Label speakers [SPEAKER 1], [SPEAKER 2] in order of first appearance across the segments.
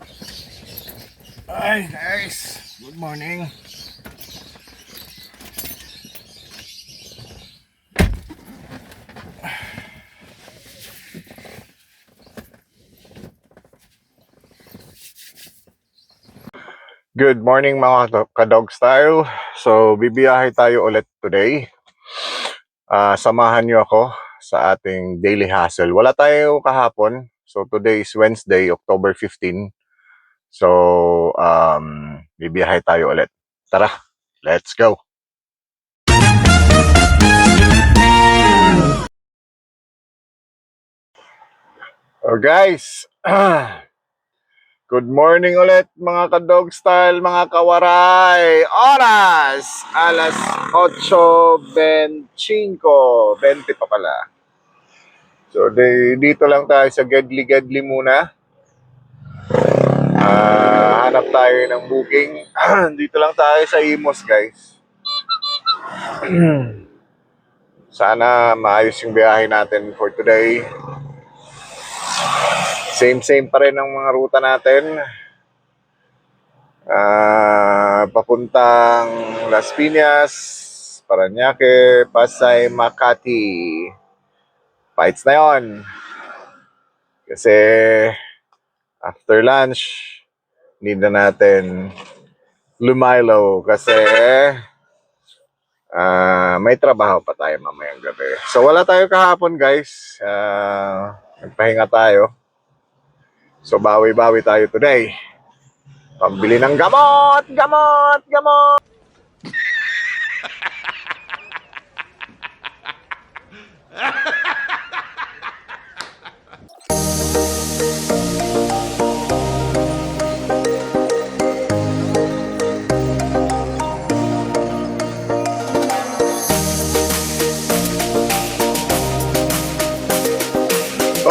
[SPEAKER 1] Hi guys, good morning. Good morning mga ka-dog style. So bibiyahe tayo ulit today. Samahan niyo ako sa ating daily hustle. Wala tayo kahapon. So today is Wednesday, October 15. So bibiyahe tayo ulit. Tara, let's go. Oh guys, good morning ulit mga ka-dog style, mga kawaray. Oras, alas 8:25. 20 pa pala. So dito lang tayo sa Gedli muna. Hanap tayo ng booking. Dito lang tayo sa Imos guys. Sana maayos yung biyahe natin for today. Same pa rin ang mga ruta natin. Papuntang Las Piñas, Parañaque, Pasay, Makati. Fights na yon. Kasi after lunch, need na natin lumaylo kasi may trabaho pa tayo mamayang gabi. So wala tayo kahapon guys. Nagpahinga tayo. So bawi-bawi tayo today. Pambili ng gamot!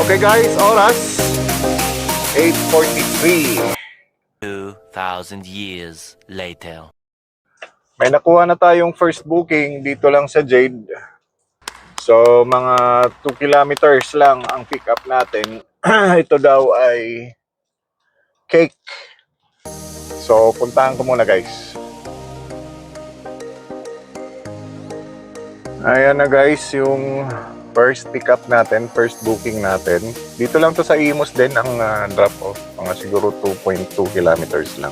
[SPEAKER 1] Okay guys, oras 8:43.
[SPEAKER 2] 2,000 years later.
[SPEAKER 1] May nakuha na tayong first booking dito lang sa Jade. So mga 2 kilometers lang ang pick up natin. Ito daw ay cake. So puntahan ko muna guys. Ayan na guys yung first pick up natin, first booking natin. Dito lang to sa Imos din ang drop off. Mga siguro 2.2 kilometers lang.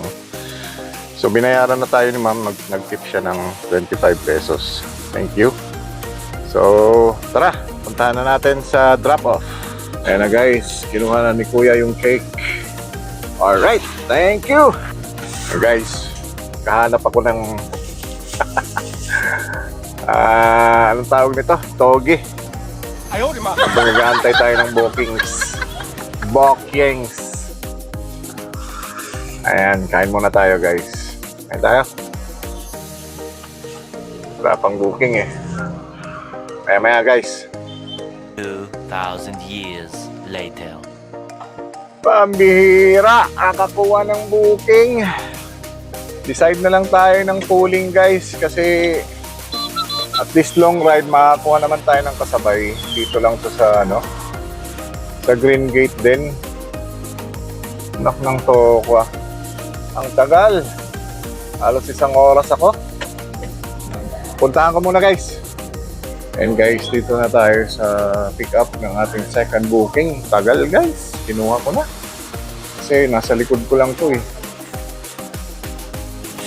[SPEAKER 1] So binayaran na tayo ni ma'am, nag-tip siya ng 25 pesos. Thank you. So tara, puntahan na natin sa drop off. Ayan na guys, kinuha na ni kuya yung cake. Alright, thank you. So guys, kahanap ako ng anong tawag nito? Togi. Ayaw, di ma. Habang nag-aantay tayo ng bookings. Ayan, kain muna tayo guys. Kain tayo. Wala pang booking eh. Maya guys.
[SPEAKER 2] 2,000 years later.
[SPEAKER 1] Pambihira, nakakuha ng booking. Decide na lang tayo ng pooling guys kasi at least long ride makakuha naman tayo ng kasabay. Dito lang to sa sa Green Gate din. Anak ng tokwa. Ang tagal. Halos 1 oras ako. Puntahan ko muna guys. And guys, dito na tayo sa pick up ng ating second booking. Tagal guys. Kinuha ko na. Kasi nasa likod ko lang to eh.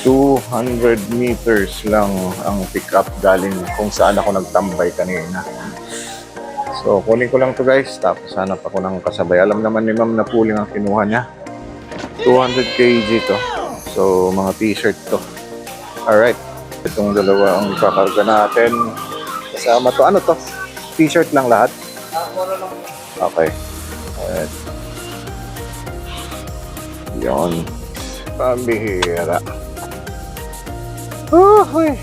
[SPEAKER 1] 200 meters lang ang pick up galing kung saan ako nagtambay kanina. So kunin ko lang to guys. Tapos hanap ako ng kasabay. Alam naman ni ma'am na pooling ang kinuha niya. 200 kg to. So mga t-shirt to. Alright. Itong dalawa ang kakarga natin. Kasama to. Ano to? T-shirt lang lahat? Okay. Alright. Yun. Pambihira. Uy.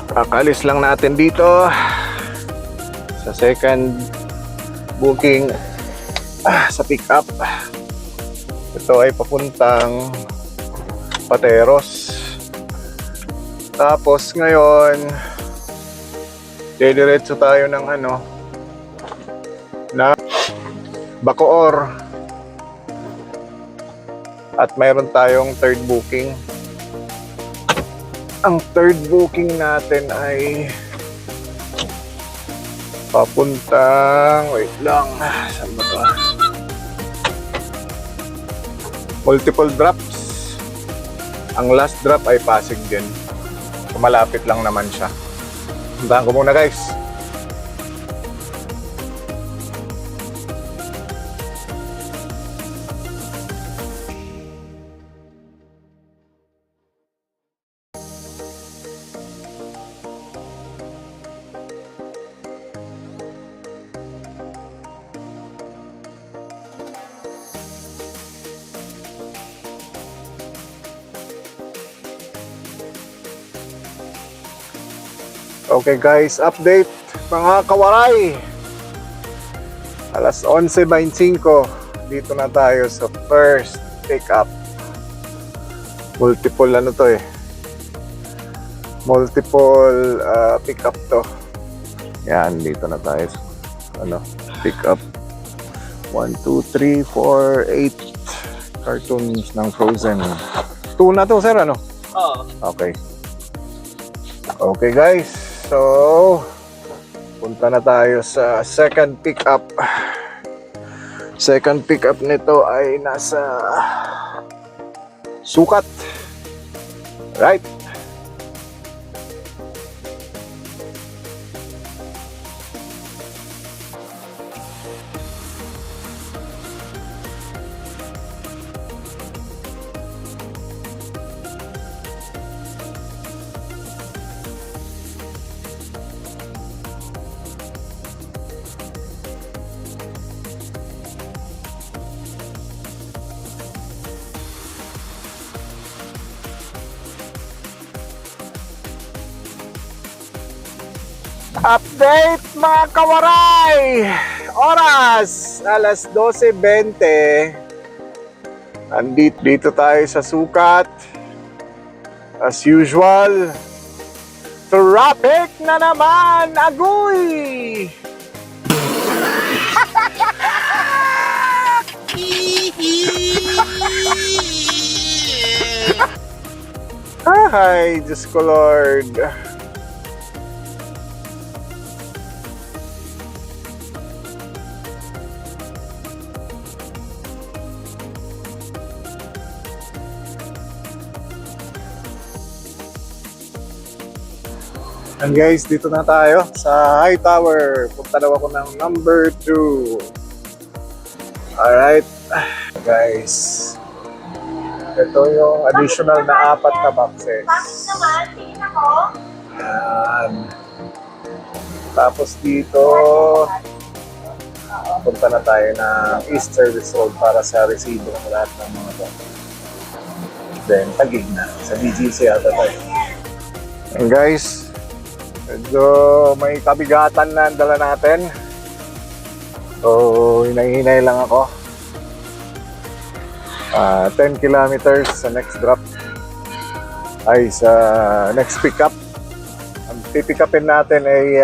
[SPEAKER 1] Kakalis lang natin dito sa second booking sa pick up. Ito ay papuntang Pateros. Tapos ngayon didiretso tayo ng na Bacoor. At mayroon tayong third booking. Ang third booking natin ay papuntang, wait lang, saan ba ito? Multiple drops. Ang last drop ay Pasig din. Malapit lang naman siya. Puntahan ko muna guys. Okay guys, update mga kawaray. Alas 11:25. Dito na tayo sa first pickup. Multiple ano to eh. Multiple pickup to. Yan, dito na tayo sa pickup. 1, 2, 3, 4, 8 cartons ng Frozen. 2 na to sir, ano?
[SPEAKER 3] Oo.
[SPEAKER 1] Okay. Okay guys, so punta na tayo sa second pickup. Second pickup nito ay nasa Sukat. Right? Update mga kawaray! Oras! Alas 12:20. Dito tayo sa Sukat. As usual. Traffic na naman! Agoy! Ay, Diyos ko Lord. And guys, dito na tayo sa High Tower. Punta daw ako ng number 2. Alright. Guys, ito yung additional na 4 na boxes. Yan. Tapos dito, punta na tayo ng East Service Road para sa resibo ng lahat ng mga to. Then, Taguig na. Sa BGC ata tayo. And guys, medyo may kabigatan na ang dala natin. So, hinay-hinay lang ako. 10 kilometers sa next drop. Ay, sa next pickup. Ang pipickupin natin ay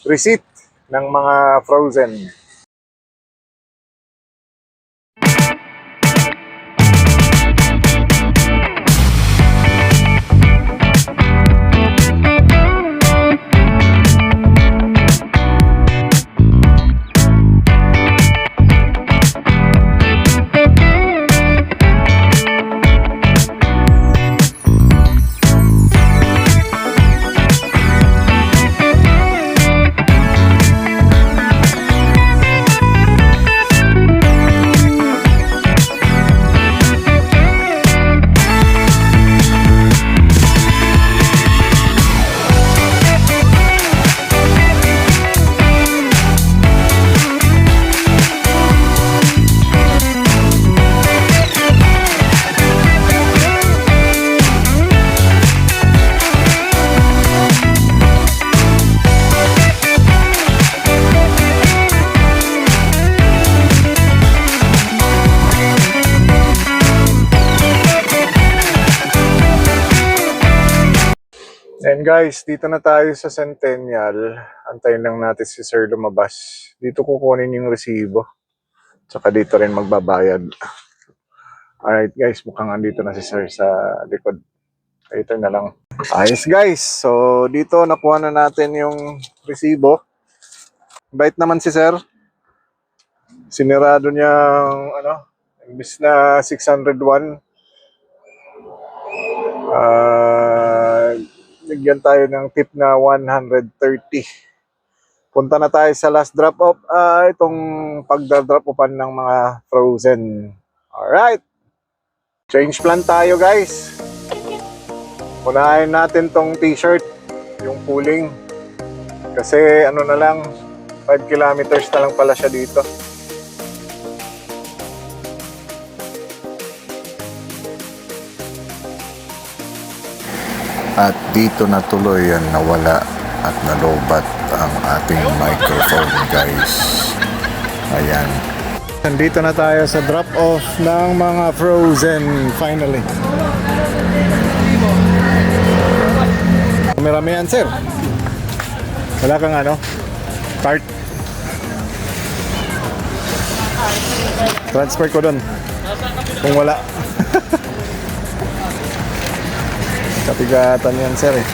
[SPEAKER 1] receipt ng mga Frozen. Yan guys, dito na tayo sa Centennial. Antayin lang natin si Sir lumabas. Dito kukunin yung resibo. Tsaka dito rin magbabayad. Alright guys, mukhang andito na si Sir sa likod. Dito na lang. Ayos guys, so dito nakuha na natin yung resibo. Bait naman si Sir. Sinirado niya imbis na 601. Nagyan tayo ng tip na 130. Punta na tayo sa last drop off. Itong pagdadrop offan ng mga frozen. Alright. Change plan tayo guys. Unahin natin tong t-shirt. Yung pooling. Kasi ano na lang. 5 kilometers na lang pala siya dito.
[SPEAKER 3] At dito na tuloy ang nawala at nalobat ang ating microphone guys. Ayan.
[SPEAKER 1] Nandito na tayo sa drop off ng mga frozen finally. Marami yan sir. Wala kang cart. Transfer ko doon. Kung wala. Kapigatan yan sir eh.